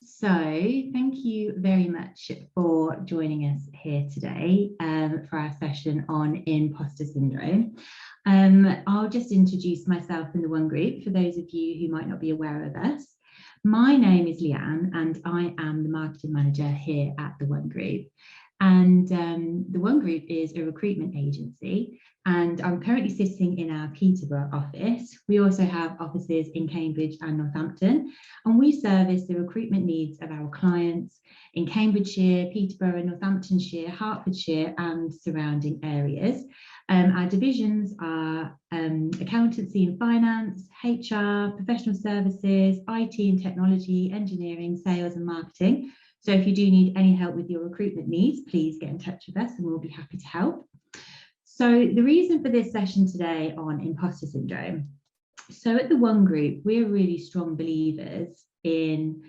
So thank you very much for joining us here today for our session on imposter syndrome. I'll just introduce myself and the One Group for those of you who might not be aware of us. My name is Leanne and I am the marketing manager here at the One Group. And the One Group is a recruitment agency, and I'm currently sitting in our Peterborough office. We also have offices in Cambridge and Northampton, and we service the recruitment needs of our clients in Cambridgeshire, Peterborough, Northamptonshire, Hertfordshire and surrounding areas. Our divisions are accountancy and finance, HR, professional services, IT and technology, engineering, sales and marketing. So if you do need any help with your recruitment needs, please get in touch with us and we'll be happy to help. So the reason for this session today on imposter syndrome. So at the One Group, we're really strong believers in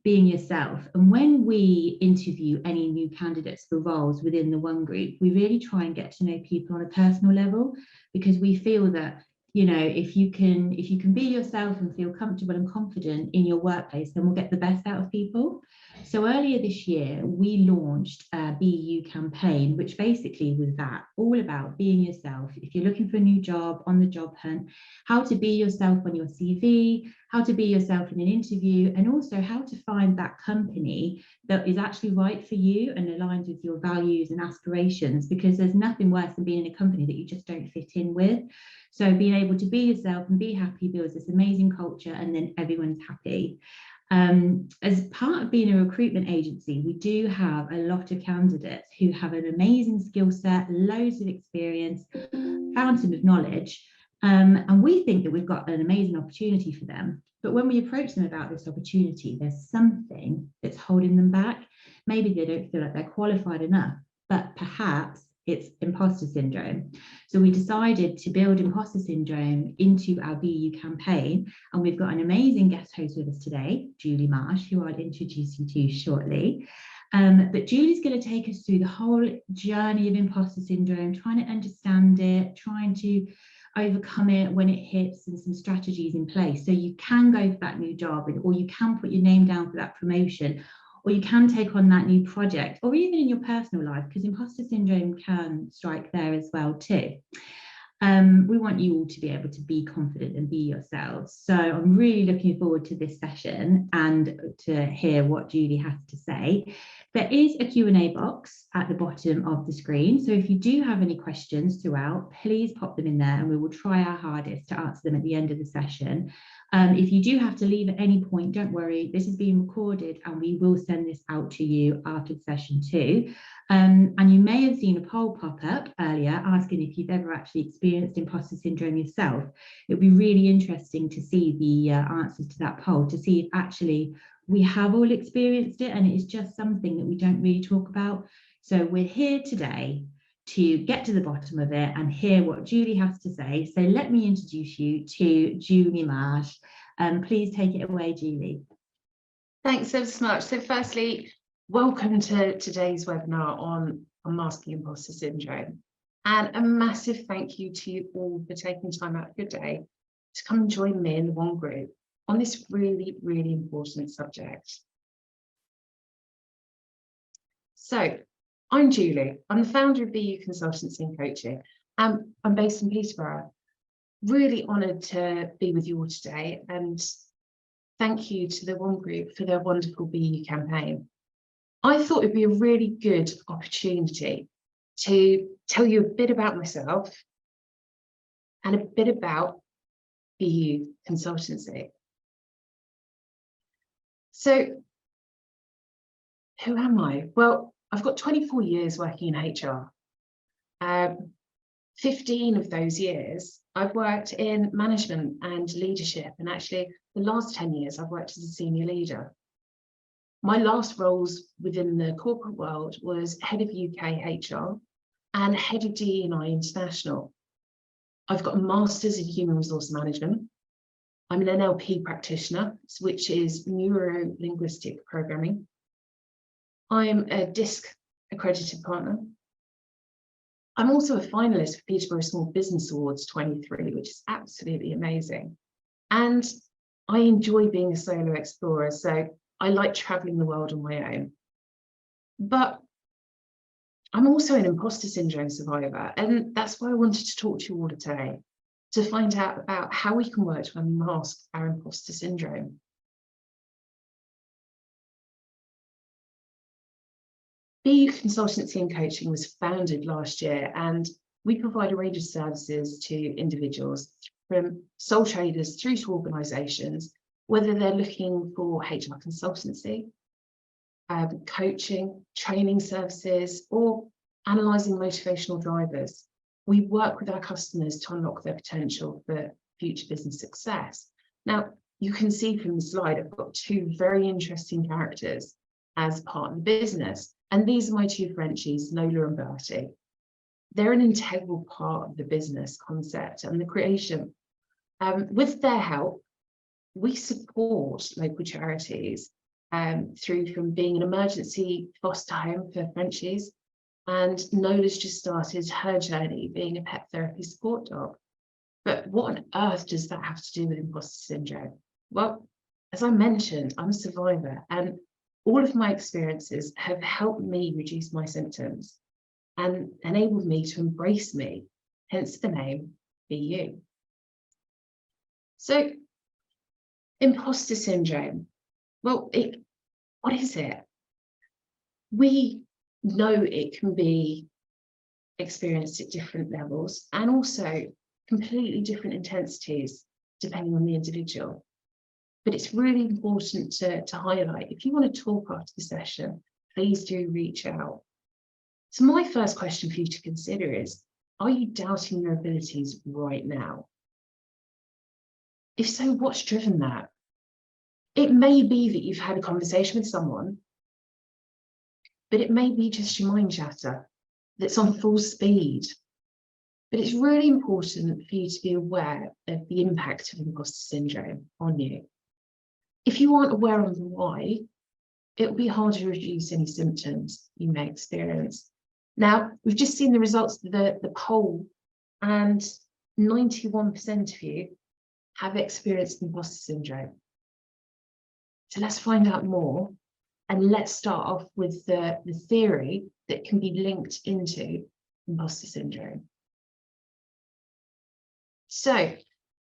being yourself. And when we interview any new candidates for roles within the One Group, we really try and get to know people on a personal level, because we feel that, you know, if you can be yourself and feel comfortable and confident in your workplace, then we'll get the best out of people. So earlier this year, we launched a BU campaign, which basically was that, all about being yourself. If you're looking for a new job, on the job hunt, how to be yourself on your CV, how to be yourself in an interview, and also how to find that company that is actually right for you and aligns with your values and aspirations, because there's nothing worse than being in a company that you just don't fit in with. So being able to be yourself and be happy builds this amazing culture, and then everyone's happy. As part of being a recruitment agency, we do have a lot of candidates who have an amazing skill set, loads of experience, fountain of knowledge, and we think that we've got an amazing opportunity for them. But when we approach them about this opportunity, there's something that's holding them back. Maybe they don't feel like they're qualified enough, but perhaps it's imposter syndrome. So we decided to build imposter syndrome into our BU campaign, and we've got an amazing guest host with us today, Julie Marsh, who I'll introduce you to shortly. But Julie's going to take us through the whole journey of imposter syndrome, trying to understand it, trying to overcome it when it hits, and some strategies in place so you can go for that new job, or you can put your name down for that promotion, or you can take on that new project, or even in your personal life, because imposter syndrome can strike there as well too. We want you all to be able to be confident and be yourselves. So I'm really looking forward to this session and to hear what Julie has to say. There is a Q&A box at the bottom of the screen. So if you do have any questions throughout, please pop them in there and we will try our hardest to answer them at the end of the session. If you do have to leave at any point, don't worry, this is being recorded and we will send this out to you after the session too. And you may have seen a poll pop up earlier asking if you've ever actually experienced imposter syndrome yourself. It would be really interesting to see the answers to that poll, to see if actually we have all experienced it and it is just something that we don't really talk about. So we're here today to get to the bottom of it and hear what Julie has to say. So let me introduce you to Julie Marsh. Please take it away, Julie. Thanks so much. So firstly, welcome to today's webinar on unmasking imposter syndrome. And a massive thank you to you all for taking time out of your day to come and join me in the One Group on this really, really important subject. So I'm Julie. I'm the founder of BU Consultancy and Coaching. I'm based in Peterborough. Really honoured to be with you all today, and thank you to the One Group for their wonderful BU campaign. I thought it'd be a really good opportunity to tell you a bit about myself and a bit about BU Consultancy. So, who am I? Well, I've got 24 years working in HR. 15 of those years, I've worked in management and leadership, and actually the last 10 years I've worked as a senior leader. My last roles within the corporate world was head of UK HR and head of DE&I International. I've got a master's in human resource management. I'm an NLP practitioner, which is neuro-linguistic programming. I'm a DISC accredited partner. I'm also a finalist for Peterborough Small Business Awards 23, which is absolutely amazing. And I enjoy being a solo explorer. So I like traveling the world on my own. But I'm also an imposter syndrome survivor, and that's why I wanted to talk to you all today, to find out about how we can work to unmask our imposter syndrome. BU Consultancy and Coaching was founded last year, and we provide a range of services to individuals, from sole traders through to organisations, whether they're looking for HR consultancy, coaching, training services, or analysing motivational drivers. We work with our customers to unlock their potential for future business success. Now, you can see from the slide, I've got two very interesting characters as part of the business. And these are my two Frenchies, Lola and Bertie. They're an integral part of the business concept and the creation. With their help, we support local charities through from being an emergency foster home for Frenchies. And Nola's just started her journey being a pet therapy support dog. But what on earth does that have to do with imposter syndrome? Well, as I mentioned, I'm a survivor, and all of my experiences have helped me reduce my symptoms and enabled me to embrace me, hence the name Be You. So, imposter syndrome, well, what is it? We know it can be experienced at different levels and also completely different intensities depending on the individual. But it's really important to highlight, if you want to talk after the session, please do reach out. So my first question for you to consider is, are you doubting your abilities right now? If so, what's driven that? It may be that you've had a conversation with someone, but it may be just your mind chatter that's on full speed. But it's really important for you to be aware of the impact of imposter syndrome on you. If you aren't aware of why, it will be hard to reduce any symptoms you may experience. Now, we've just seen the results of the poll, and 91% of you have experienced imposter syndrome. So let's find out more, and let's start off with the theory that can be linked into imposter syndrome. So,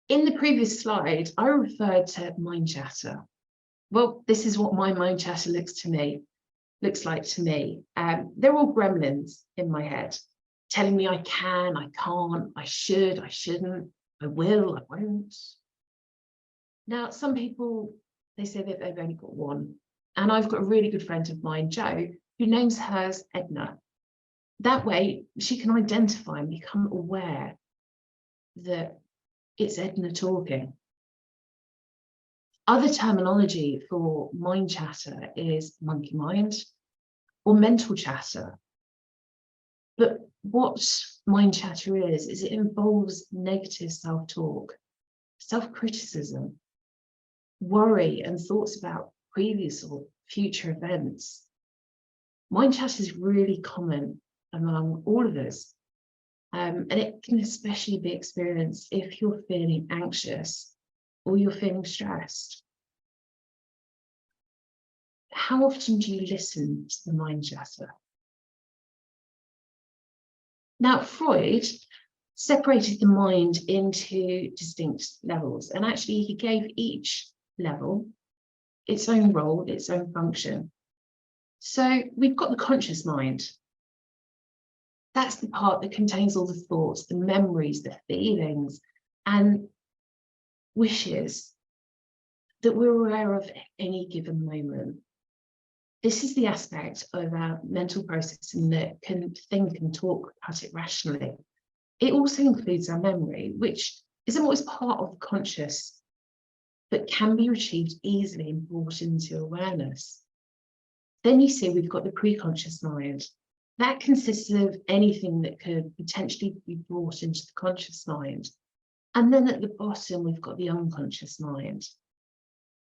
in the previous slide, I referred to mind chatter. Well, this is what my mind chatter looks like to me. They're all gremlins in my head, telling me I can, I can't, I should, I shouldn't, I will, I won't. Now, some people, they say that they've only got one. And I've got a really good friend of mine, Jo, who names hers Edna. That way, she can identify and become aware that it's Edna talking. Other terminology for mind chatter is monkey mind or mental chatter. But what mind chatter is it involves negative self-talk, self-criticism, worry and thoughts about previous or future events. Mind chatter is really common among all of us. And it can especially be experienced if you're feeling anxious or you're feeling stressed. How often do you listen to the mind chatter? Now, Freud separated the mind into distinct levels, and actually he gave each level its own role, its own function. So we've got the conscious mind. That's the part that contains all the thoughts, the memories, the feelings, and wishes that we're aware of at any given moment. This is the aspect of our mental processing that can think and talk about it rationally. It also includes our memory, which isn't always part of the conscious, but can be retrieved easily and brought into awareness. Then you see we've got the preconscious mind. That consists of anything that could potentially be brought into the conscious mind. And then at the bottom, we've got the unconscious mind.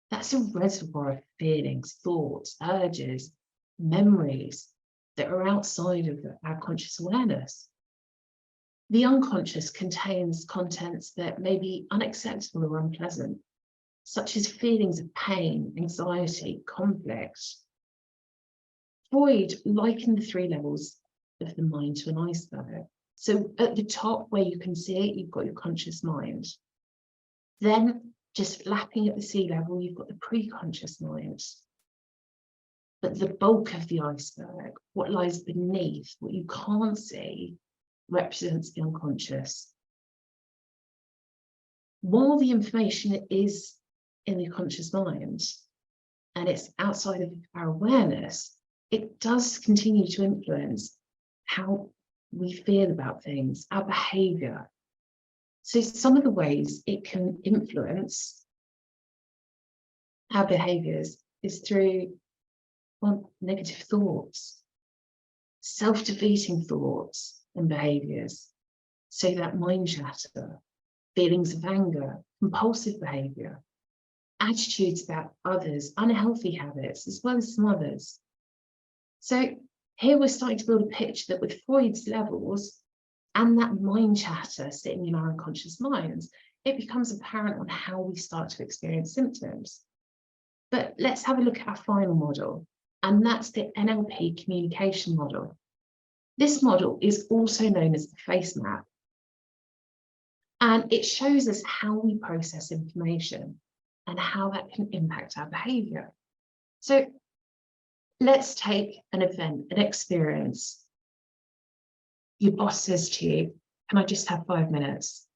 That's a reservoir of feelings, thoughts, urges, memories that are outside of our conscious awareness. The unconscious contains contents that may be unacceptable or unpleasant. such as feelings of pain, anxiety, conflict. Freud likened the 3 levels of the mind to an iceberg. So at the top where you can see it, you've got your conscious mind. Then just flapping at the sea level, you've got the pre-conscious mind. But the bulk of the iceberg, what lies beneath, what you can't see, represents the unconscious. While the information is in the conscious mind and it's outside of our awareness, it does continue to influence how we feel about things, our behavior. So some of the ways it can influence our behaviors is through, well, negative thoughts, self-defeating thoughts and behaviors. So that mind chatter, feelings of anger, compulsive behavior, attitudes about others, unhealthy habits, as well as some others. So here we're starting to build a picture that with Freud's levels and that mind chatter sitting in our unconscious minds, it becomes apparent on how we start to experience symptoms. But let's have a look at our final model, and that's the NLP communication model. This model is also known as the face map, and it shows us how we process information and how that can impact our behavior. So let's take an event, an experience. Your boss says to you, can I just have 5 minutes?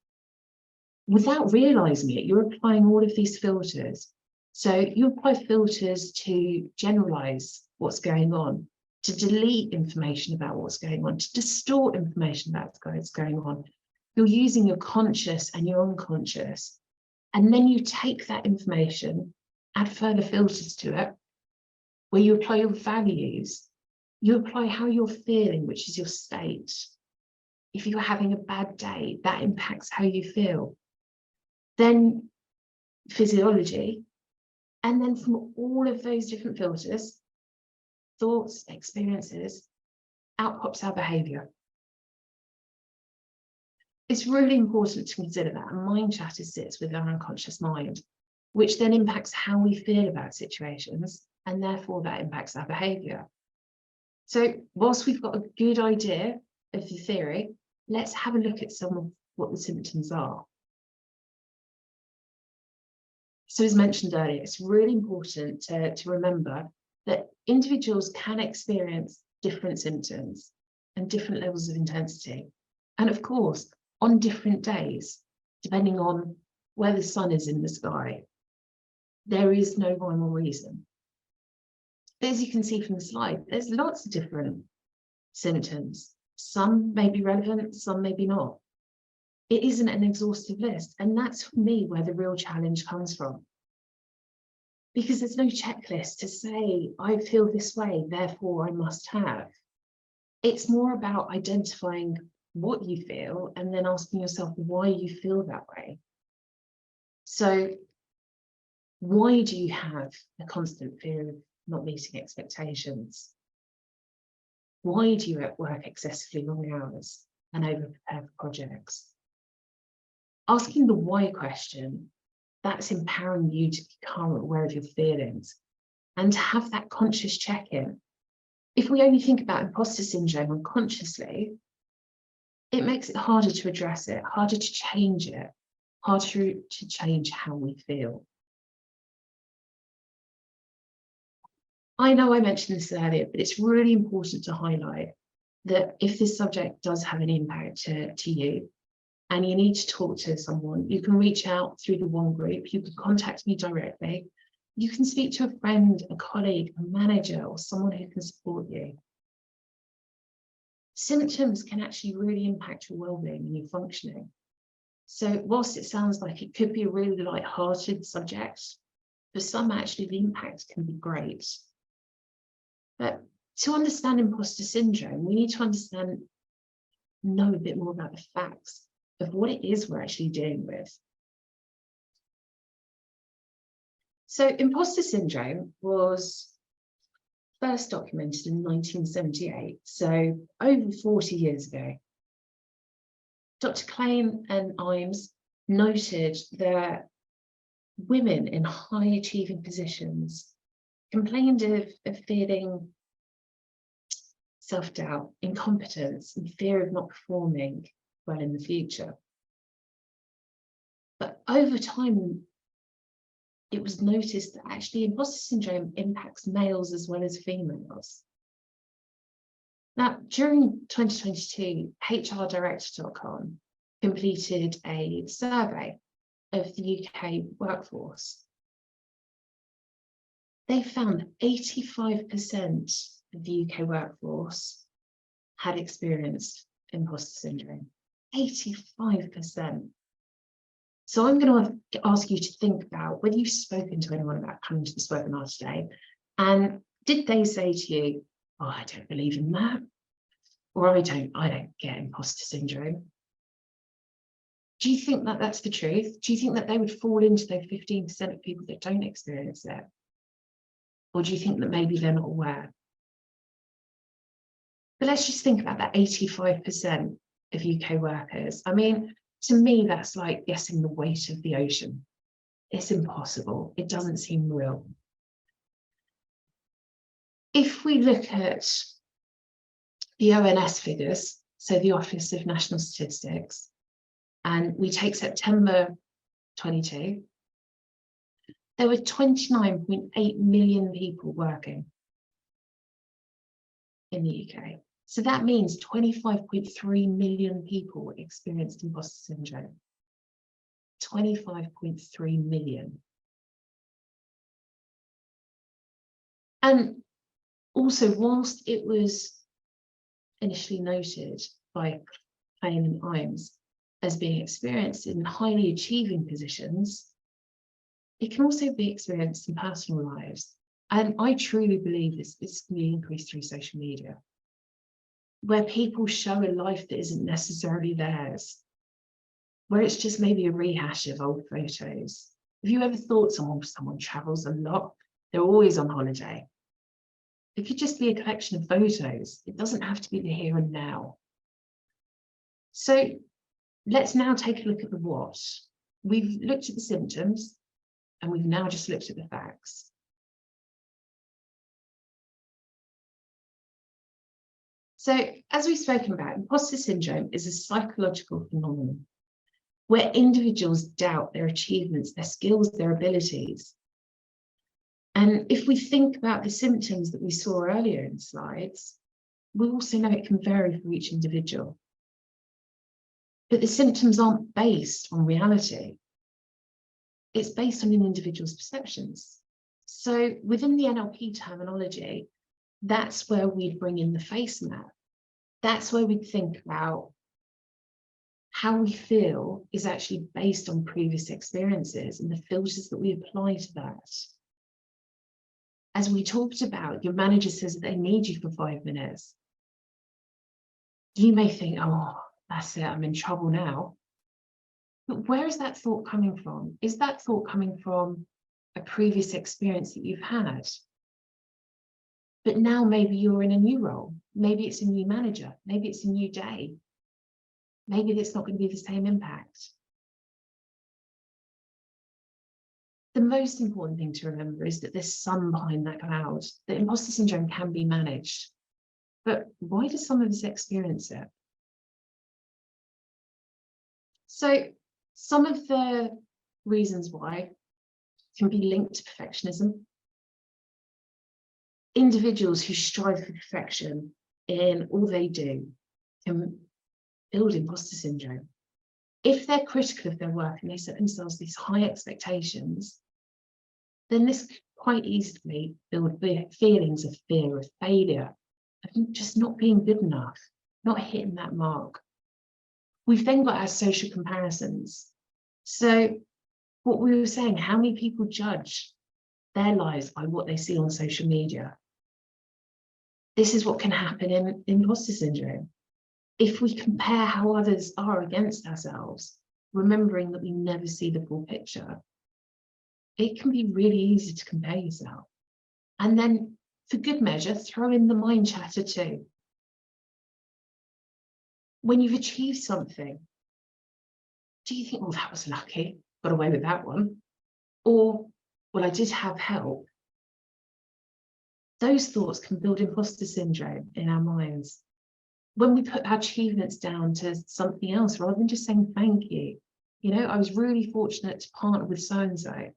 Without realizing it, you're applying all of these filters. So you apply filters to generalize what's going on, to delete information about what's going on, to distort information about what's going on. You're using your conscious and your unconscious. And then you take that information, add further filters to it, where you apply your values. You apply how you're feeling, which is your state. If you're having a bad day, that impacts how you feel. Then physiology. And then from all of those different filters, thoughts, experiences, out pops our behavior. It's really important to consider that a mind chatter sits with our unconscious mind, which then impacts how we feel about situations, and therefore that impacts our behavior. So whilst we've got a good idea of the theory, let's have a look at some of what the symptoms are. So as mentioned earlier, it's really important to remember that individuals can experience different symptoms and different levels of intensity. And of course, on different days, depending on where the sun is in the sky, there is no rhyme or reason. But as you can see from the slide, there's lots of different symptoms. Some may be relevant, some maybe not. It isn't an exhaustive list, and that's for me where the real challenge comes from. Because there's no checklist to say, I feel this way, therefore I must have. It's more about identifying what you feel and then asking yourself why you feel that way. So why do you have a constant fear of not meeting expectations? Why do you work excessively long hours and over-prepare for projects? Asking the why question, that's empowering you to become aware of your feelings and to have that conscious check-in. If we only think about imposter syndrome unconsciously, it makes it harder to address it, harder to change it, harder to change how we feel. I know I mentioned this earlier, but it's really important to highlight that if this subject does have an impact to you and you need to talk to someone, you can reach out through the One Group, you can contact me directly, you can speak to a friend, a colleague, a manager, or someone who can support you. Symptoms can actually really impact your well-being and your functioning. So whilst it sounds like it could be a really light-hearted subject, for some actually the impact can be great. But to understand imposter syndrome, we need to know a bit more about the facts of what it is we're actually dealing with. So imposter syndrome was first documented in 1978, so over 40 years ago. Dr. Klein and Imes noted that women in high achieving positions complained of feeling self-doubt, incompetence, and fear of not performing well in the future. But over time, it was noticed that actually imposter syndrome impacts males as well as females. Now, during 2022, HRdirector.com completed a survey of the UK workforce. They found 85% of the UK workforce had experienced imposter syndrome. 85%. So I'm going to ask you to think about whether you've spoken to anyone about coming to this webinar today, and did they say to you, oh, I don't believe in that, or I don't get imposter syndrome? Do you think that that's the truth? Do you think that they would fall into those 15% of people that don't experience it? Or do you think that maybe they're not aware? But let's just think about that 85% of UK workers. I mean, to me, that's like guessing the weight of the ocean. It's impossible. It doesn't seem real. If we look at the ONS figures, so the Office of National Statistics, and we take September 22, there were 29.8 million people working in the UK. So that means 25.3 million people experienced imposter syndrome. 25.3 million. And also, whilst it was initially noted by Plain and Imes as being experienced in highly achieving positions, it can also be experienced in personal lives. And I truly believe this can be increased through social media, where people show a life that isn't necessarily theirs, where it's just maybe a rehash of old photos. Have you ever thought someone travels a lot? They're always on holiday. It could just be a collection of photos. It doesn't have to be the here and now. So let's now take a look at the what. We've looked at the symptoms, and we've now just looked at the facts. So, as we've spoken about, imposter syndrome is a psychological phenomenon where individuals doubt their achievements, their skills, their abilities. And if we think about the symptoms that we saw earlier in slides, we also know it can vary for each individual. But the symptoms aren't based on reality. It's based on an individual's perceptions. So within the NLP terminology, that's where we'd bring in the face map. That's where we'd think about how we feel is actually based on previous experiences and the filters that we apply to that. As we talked about, your manager says that they need you for 5 minutes. You may think, oh, that's it, I'm in trouble now. But where is that thought coming from? Is that thought coming from a previous experience that you've had? But now maybe you're in a new role. Maybe it's a new manager. Maybe it's a new day. Maybe it's not going to be the same impact. The most important thing to remember is that there's sun behind that cloud, that imposter syndrome can be managed. But why do some of us experience it? So some of the reasons why can be linked to perfectionism. Individuals who strive for perfection in all they do can build imposter syndrome. If they're critical of their work and they set themselves these high expectations, then this could quite easily build feelings of fear, of failure, of just not being good enough, not hitting that mark. We've then got our social comparisons. So what we were saying, how many people judge their lives by what they see on social media? This is what can happen in imposter syndrome. If we compare how others are against ourselves, remembering that we never see the full picture, it can be really easy to compare yourself. And then, for good measure, throw in the mind chatter too. When you've achieved something, do you think, oh, that was lucky, got away with that one? or, well, I did have help. Those thoughts can build imposter syndrome in our minds. When we put our achievements down to something else rather than just saying thank you. You know, I was really fortunate to partner with so-and-so.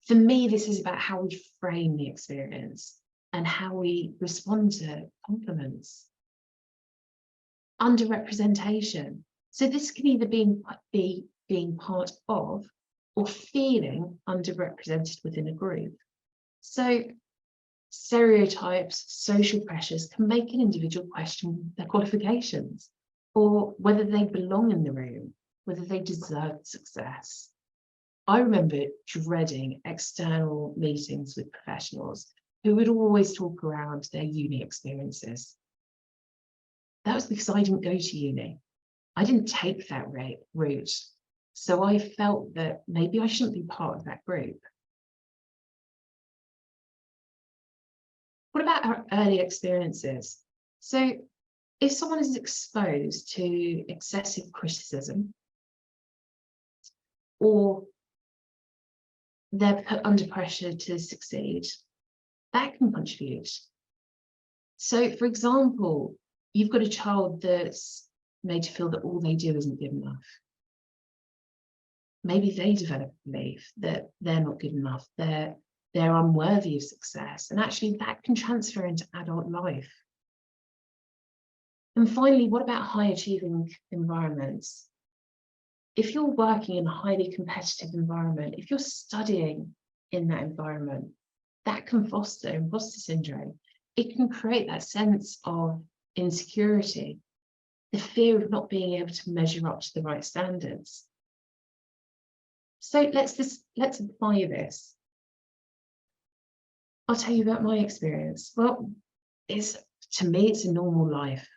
For me, this is about how we frame the experience and how we respond to compliments. Underrepresentation. So this can either be being part of or feeling underrepresented within a group. So stereotypes, social pressures can make an individual question their qualifications or whether they belong in the room, whether they deserve success. I remember dreading external meetings with professionals who would always talk around their uni experiences. That was because I didn't go to uni. I didn't take that route. So I felt that maybe I shouldn't be part of that group. What about our early experiences? So if someone is exposed to excessive criticism, or they're put under pressure to succeed, that can contribute. So, for example, you've got a child that's made to feel that all they do isn't good enough. Maybe they develop a belief that they're not good enough, they're unworthy of success, and actually that can transfer into adult life. And finally, what about high achieving environments? If you're working in a highly competitive environment, if you're studying in that environment, that can foster imposter syndrome. It can create that sense of insecurity, the fear of not being able to measure up to the right standards. So let's apply this. I'll tell you about my experience. Well, to me, it's a normal life.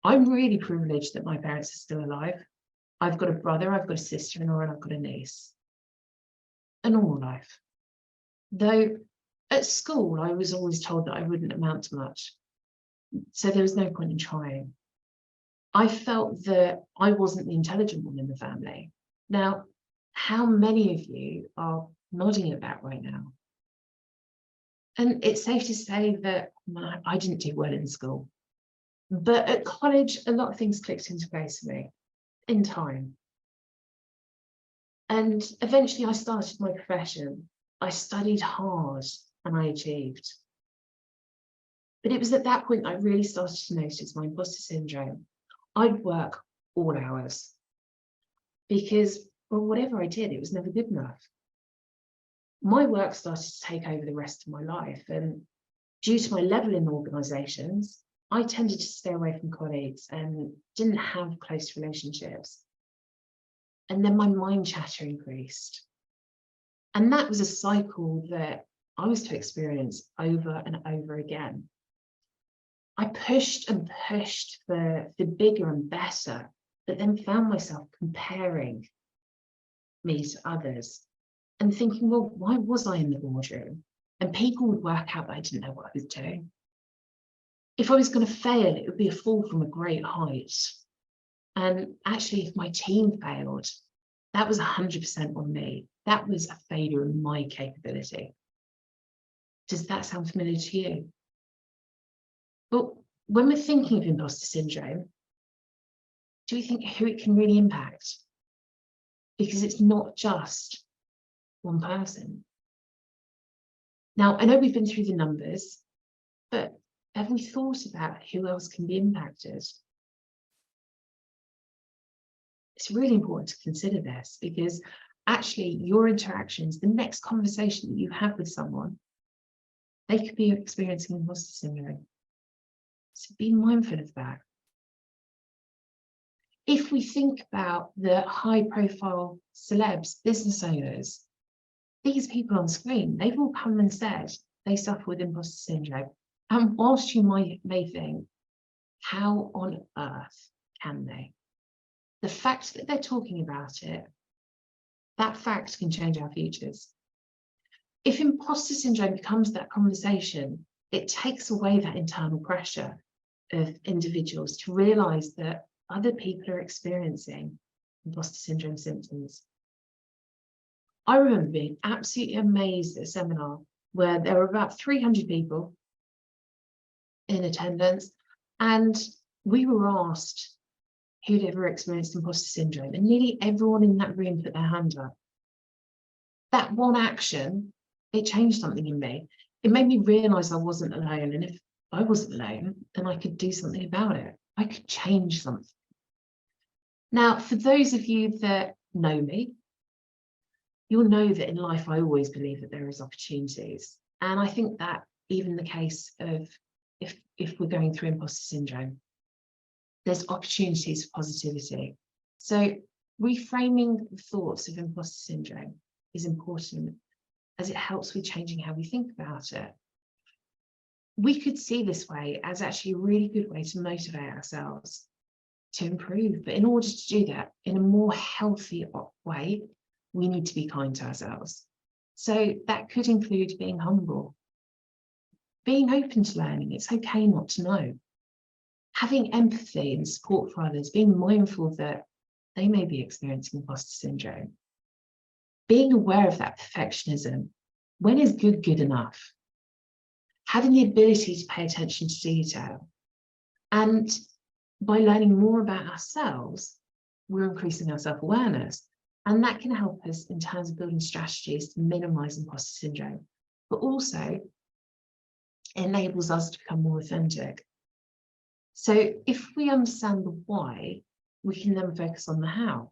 I'm really privileged that my parents are still alive. I've got a brother, I've got a sister-in-law, and I've got a niece. A normal life. Though at school, I was always told that I wouldn't amount to much. So there was no point in trying. I felt that I wasn't the intelligent one in the family. Now, how many of you are nodding at that right now? And it's safe to say that I didn't do well in school. But at college, a lot of things clicked into place for me in time. And eventually I started my profession. I studied hard and I achieved. But it was at that point I really started to notice my imposter syndrome. I'd work all hours because, well, whatever I did, it was never good enough. My work started to take over the rest of my life, and due to my level in organisations, I tended to stay away from colleagues and didn't have close relationships. And then my mind chatter increased. And that was a cycle that I was to experience over and over again. I pushed and pushed for bigger and better, but then found myself comparing me to others and thinking, well, why was I in the boardroom? And people would work out that I didn't know what I was doing. If I was going to fail, it would be a fall from a great height. And actually, if my team failed, that was 100% on me. That was a failure in my capability. Does that sound familiar to you? But when we're thinking of imposter syndrome, do we think who it can really impact? Because it's not just one person. Now, I know we've been through the numbers, but have we thought about who else can be impacted? It's really important to consider this because actually your interactions, the next conversation that you have with someone, they could be experiencing imposter syndrome. So be mindful of that. If we think about the high-profile celebs, business owners, these people on screen, they've all come and said they suffer with imposter syndrome. And whilst you may think, how on earth can they? The fact that they're talking about it, that fact can change our futures. If imposter syndrome becomes that conversation, it takes away that internal pressure of individuals to realise that other people are experiencing imposter syndrome symptoms. I remember being absolutely amazed at a seminar where there were about 300 people in attendance, and we were asked who'd ever experienced imposter syndrome, and nearly everyone in that room put their hand up. That one action, it changed something in me. It made me realise I wasn't alone, and if I wasn't alone, then I could do something about it. I could change something. Now, for those of you that know me, you'll know that in life I always believe that there is opportunities. And I think that even the case of if we're going through imposter syndrome, there's opportunities for positivity. So reframing the thoughts of imposter syndrome is important, as it helps with changing how we think about it. We could see this way as actually a really good way to motivate ourselves to improve. But in order to do that in a more healthy way, we need to be kind to ourselves. So that could include being humble, being open to learning. It's okay not to know. Having empathy and support for others, being mindful that they may be experiencing imposter syndrome. Being aware of that perfectionism. When is good enough? Having the ability to pay attention to detail. And by learning more about ourselves, we're increasing our self-awareness. And that can help us in terms of building strategies to minimize imposter syndrome, but also enables us to become more authentic. So if we understand the why, we can then focus on the how.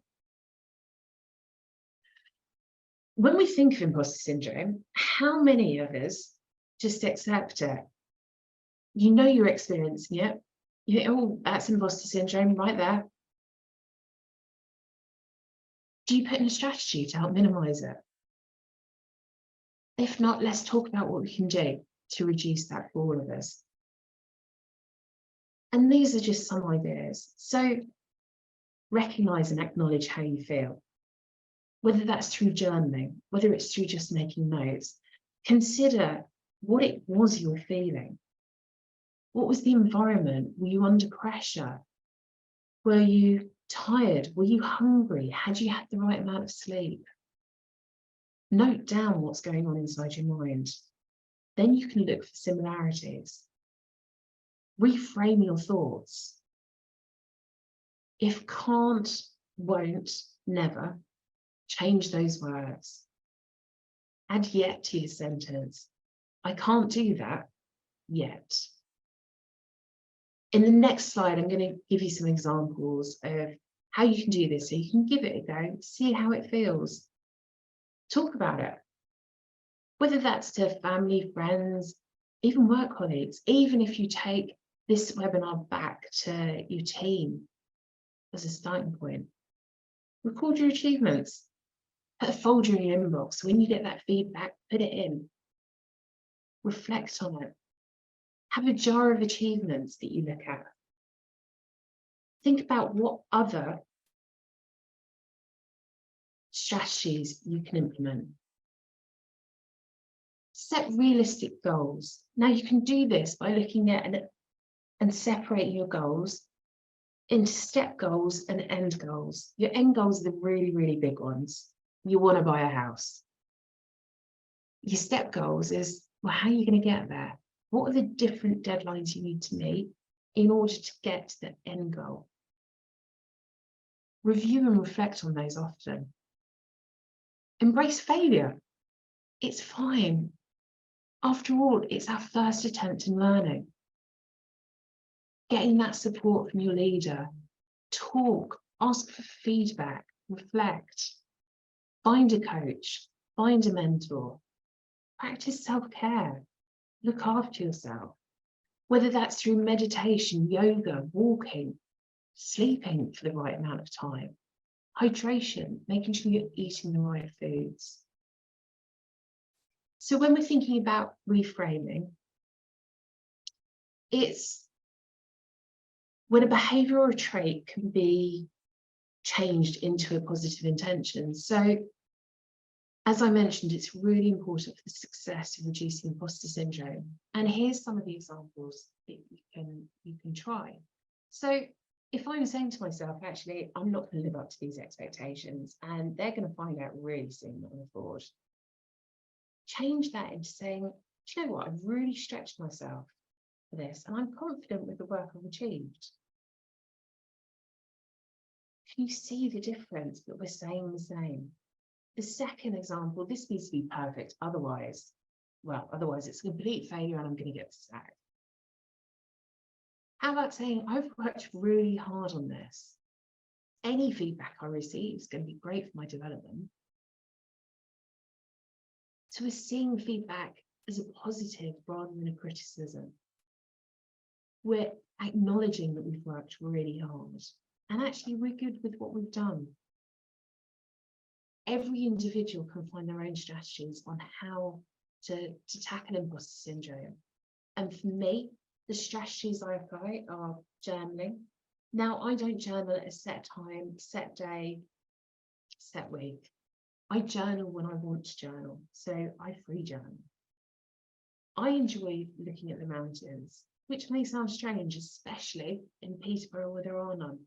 When we think of imposter syndrome, how many of us just accept it? You know you're experiencing it. You think, oh, that's imposter syndrome right there. Do you put in a strategy to help minimize it? If not, let's talk about what we can do to reduce that for all of us. And these are just some ideas. So recognize and acknowledge how you feel, whether that's through journaling, whether it's through just making notes. Consider what it was you were feeling. What was the environment? Were you under pressure? Were you tired? Were you hungry? Had you had the right amount of sleep? Note down what's going on inside your mind. Then you can look for similarities. Reframe your thoughts. If can't, won't, never, change those words. Add yet to your sentence. I can't do that yet. In the next slide, I'm going to give you some examples of how you can do this, so you can give it a go, see how it feels. Talk about it. Whether that's to family, friends, even work colleagues, even if you take this webinar back to your team as a starting point. Record your achievements. Put a folder in your inbox. So when you get that feedback, put it in. Reflect on it. Have a jar of achievements that you look at. Think about what other strategies you can implement. Set realistic goals. Now you can do this by looking at and separating your goals into step goals and end goals. Your end goals are the really, really big ones. You want to buy a house. Your step goals is, well, how are you going to get there? What are the different deadlines you need to meet in order to get to the end goal? Review and reflect on those often. Embrace failure. It's fine. After all, it's our first attempt in learning. Getting that support from your leader. Talk, ask for feedback, reflect. Find a coach, find a mentor. Practice self-care. Look after yourself. Whether that's through meditation, yoga, walking, sleeping for the right amount of time, hydration, making sure you're eating the right foods. So when we're thinking about reframing, it's when a behavior or a trait can be changed into a positive intention. So as I mentioned, it's really important for the success of reducing imposter syndrome. And here's some of the examples that you can try. So if I'm saying to myself, actually, I'm not going to live up to these expectations and they're going to find out really soon that I'm a fraud, change that into saying, do you know what, I've really stretched myself for this and I'm confident with the work I've achieved. Can you see the difference that we're saying the same? The second example, this needs to be perfect, otherwise it's a complete failure and I'm going to get sacked. How about saying, I've worked really hard on this. Any feedback I receive is going to be great for my development. So we're seeing feedback as a positive rather than a criticism. We're acknowledging that we've worked really hard and actually we're good with what we've done. Every individual can find their own strategies on how to tackle imposter syndrome. And for me, the strategies I apply are journaling. Now, I don't journal at a set time, set day, set week. I journal when I want to journal, so I free journal. I enjoy looking at the mountains, which may sound strange, especially in Peterborough where there are none.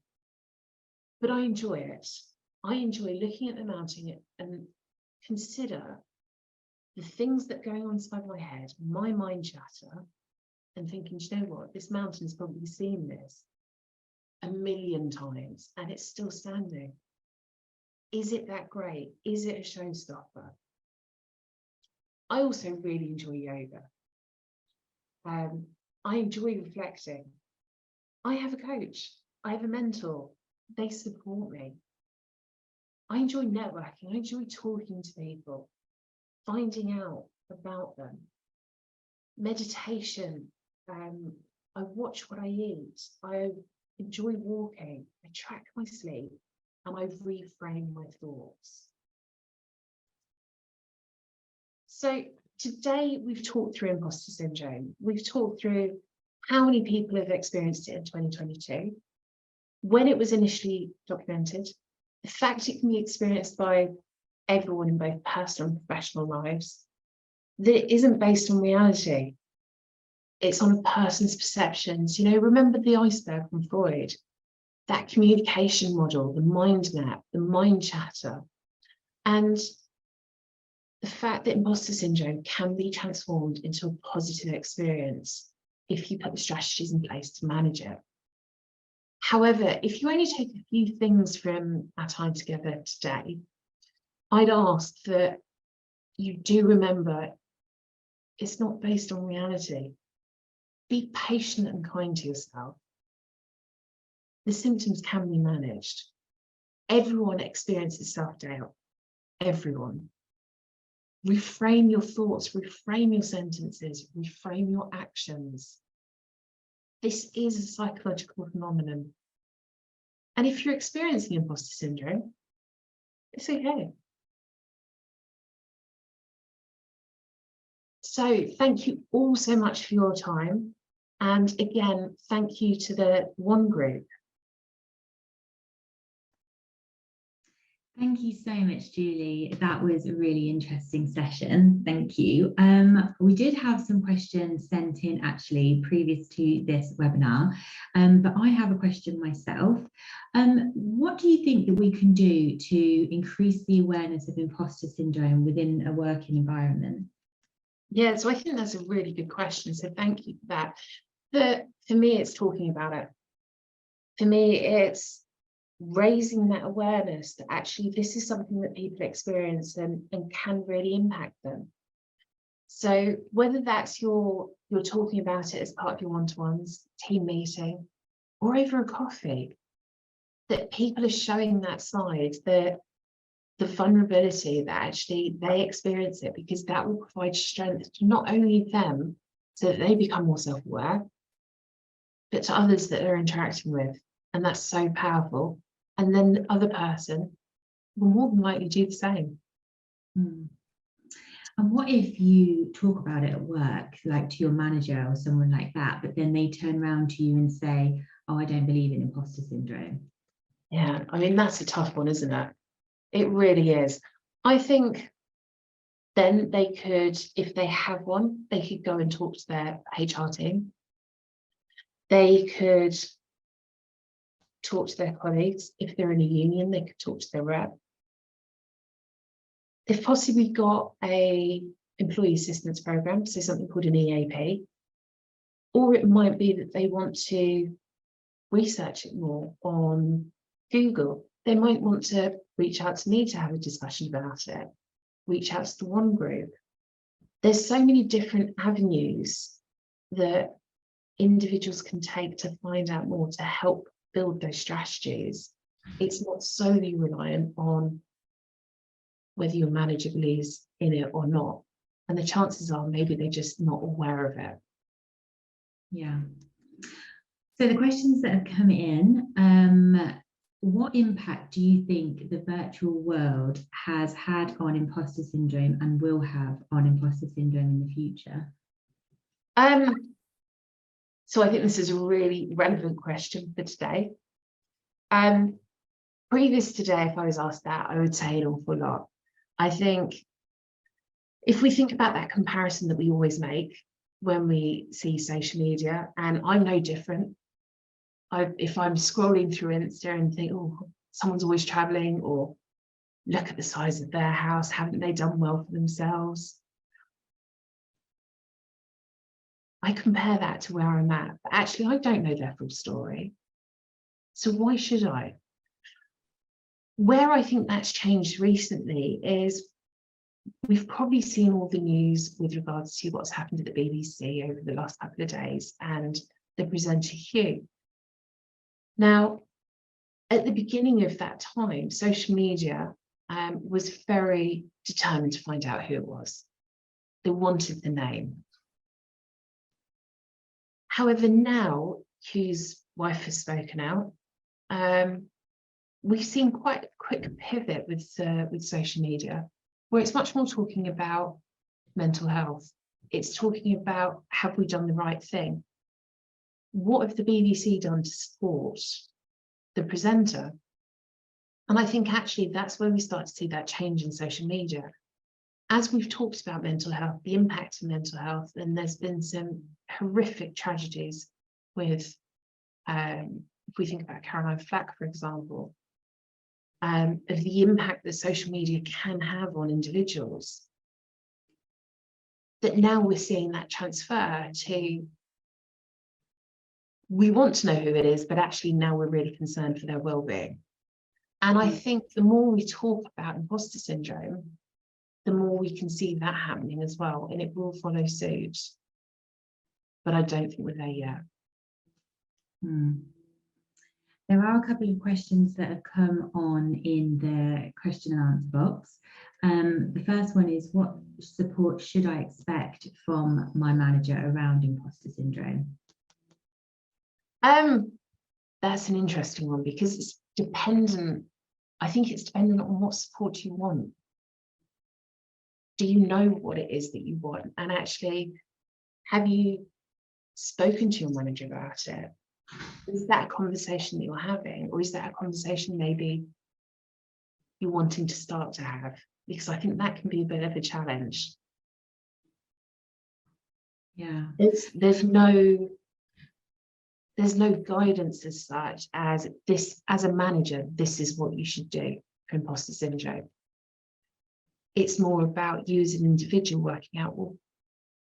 But I enjoy it. I enjoy looking at the mountain and consider the things that are going on inside my head, my mind chatter, and thinking, do you know what, this mountain's probably seen this 1,000,000 times and it's still standing. Is it that great? Is it a showstopper? I also really enjoy yoga. I enjoy reflecting. I have a coach. I have a mentor. They support me. I enjoy networking. I enjoy talking to people, finding out about them. Meditation. I watch what I eat. I enjoy walking. I track my sleep and I reframe my thoughts. So today we've talked through imposter syndrome. We've talked through how many people have experienced it in 2022, when it was initially documented, the fact it can be experienced by everyone in both personal and professional lives, that it isn't based on reality. It's on a person's perceptions. You know, remember the iceberg from Freud, that communication model, the mind map, the mind chatter, and the fact that imposter syndrome can be transformed into a positive experience if you put the strategies in place to manage it. However, if you only take a few things from our time together today, I'd ask that you do remember it's not based on reality. Be patient and kind to yourself. The symptoms can be managed. Everyone experiences self-doubt. Everyone. Reframe your thoughts, reframe your sentences, reframe your actions. This is a psychological phenomenon. And if you're experiencing imposter syndrome, it's okay. So thank you all so much for your time. And again, thank you to the One Group. Thank you so much, Julie. That was a really interesting session. Thank you. We did have some questions sent in actually previous to this webinar, but I have a question myself. What do you think that we can do to increase the awareness of imposter syndrome within a working environment? Yeah, so I think that's a really good question. So thank you for that. For me, it's talking about it. For me, it's raising that awareness that actually this is something that people experience and can really impact them. So whether that's you're talking about it as part of your one-to-ones, team meeting, or over a coffee, that people are showing that side, the vulnerability that actually they experience it, because that will provide strength to not only them so that they become more self-aware, but to others that they're interacting with. And that's so powerful. And then the other person will more than likely do the same. And what if you talk about it at work, like to your manager or someone like that, but then they turn around to you and say, oh, I don't believe in imposter syndrome? Yeah, I mean, that's a tough one, isn't it? It really is. I think then they could, if they have one, they could go and talk to their HR team. They could talk to their colleagues. If they're in a union, they could talk to their rep. They've possibly got a employee assistance program, so something called an EAP, or it might be that they want to research it more on Google. They might want to reach out to me to have a discussion about it, reach out to the one group. There's so many different avenues that individuals can take to find out more, to help build those strategies. It's not solely reliant on whether your manager believes in it or not. And the chances are maybe they're just not aware of it. Yeah. So the questions that have come in, what impact do you think the virtual world has had on imposter syndrome and will have on imposter syndrome in the future? So I think this is a really relevant question for today. Previous to today, if I was asked that, I would say an awful lot. I think if we think about that comparison that we always make when we see social media, and I'm no different. If I'm scrolling through Insta and think, oh, someone's always traveling, or look at the size of their house, haven't they done well for themselves? I compare that to where I'm at, but actually I don't know their full story. So why should I? Where I think that's changed recently is we've probably seen all the news with regards to what's happened at the BBC over the last couple of days and the presenter Hugh. Now, at the beginning of that time, social media was very determined to find out who it was. They wanted the name. However, now Hugh's wife has spoken out. We've seen quite a quick pivot with social media, where it's much more talking about mental health. It's talking about, have we done the right thing? What have the BBC done to support the presenter? And I think actually that's where we start to see that change in social media. As we've talked about mental health, the impact of mental health, and there's been some horrific tragedies with, if we think about Caroline Flack, for example, of the impact that social media can have on individuals, that now we're seeing that transfer to, we want to know who it is, but actually now we're really concerned for their well-being. And I think the more we talk about imposter syndrome, the more we can see that happening as well, and it will follow suit. But I don't think we're there yet. There are a couple of questions that have come on in the question and answer box. The first one is, what support should I expect from my manager around imposter syndrome? That's an interesting one, because it's dependent. I think it's dependent on what support you want. Do you know what it is that you want? And actually, have you spoken to your manager about it? Is that a conversation that you're having, or is that a conversation maybe you're wanting to start to have? Because I think that can be a bit of a challenge. Yeah. There's no guidance as such as this, as a manager, this is what you should do for imposter syndrome. It's more about you as an individual working out, well,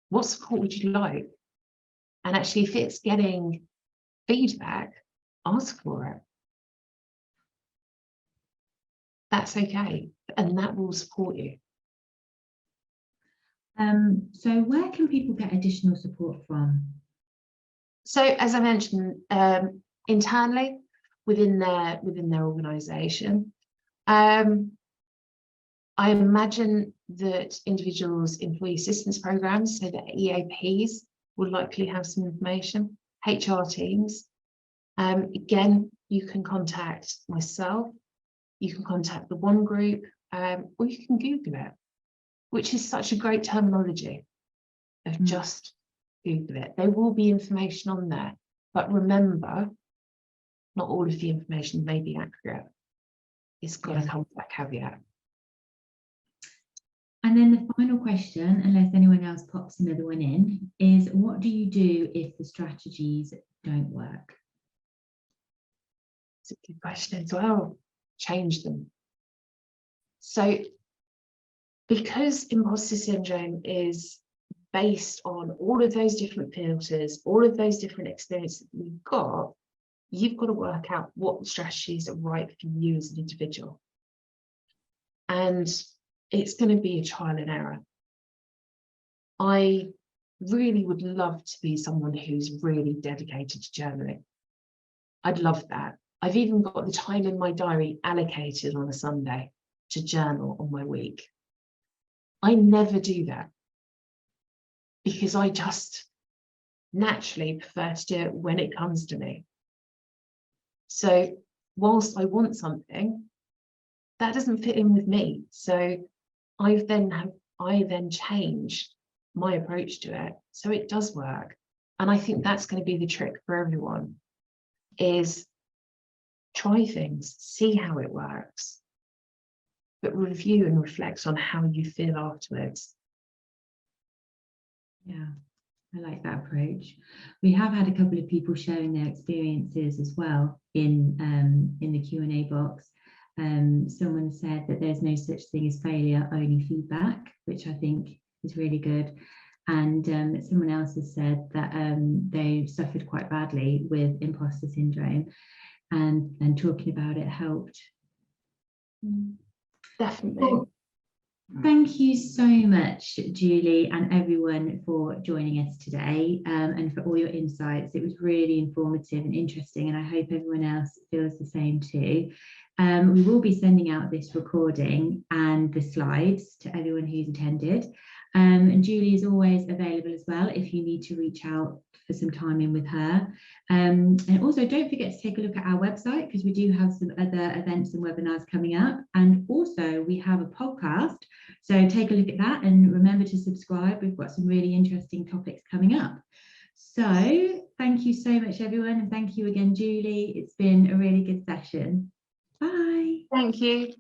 what support would you like? And actually, if it's getting feedback, ask for it. That's okay, and that will support you. So where can people get additional support from? So, as I mentioned, internally within their organisation, I imagine that individuals' employee assistance programs, so that EAPs, will likely have some information. HR teams. Again, you can contact myself, you can contact the one group, or you can Google it, which is such a great terminology of just Google it. There will be information on there, but remember, not all of the information may be accurate. It's got to come with that caveat. And then the final question, unless anyone else pops another one in, is what do you do if the strategies don't work? It's a good question as well. Change them. So because imposter syndrome is based on all of those different filters, all of those different experiences that we've got, you've got to work out what strategies are right for you as an individual. And it's going to be a trial and error. I really would love to be someone who's really dedicated to journaling. I'd love that. I've even got the time in my diary allocated on a Sunday to journal on my week. I never do that because I just naturally prefer to do it when it comes to me. So whilst I want something, that doesn't fit in with me. So I then changed my approach to it so it does work. And I think that's going to be the trick for everyone, is try things, see how it works, but review and reflect on how you feel afterwards. Yeah, I like that approach. We have had a couple of people sharing their experiences as well in the Q&A box. Someone said that there's no such thing as failure, only feedback, which I think is really good. And someone else has said that they suffered quite badly with imposter syndrome, and talking about it helped. Definitely. Well, thank you so much, Julie, and everyone for joining us today, and for all your insights. It was really informative and interesting, and I hope everyone else feels the same too. We will be sending out this recording and the slides to everyone who's attended. And Julie is always available as well if you need to reach out for some time in with her. And also don't forget to take a look at our website, because we do have some other events and webinars coming up. And also we have a podcast, so take a look at that and remember to subscribe. We've got some really interesting topics coming up. So thank you so much, everyone. And thank you again, Julie. It's been a really good session. Bye. Thank you.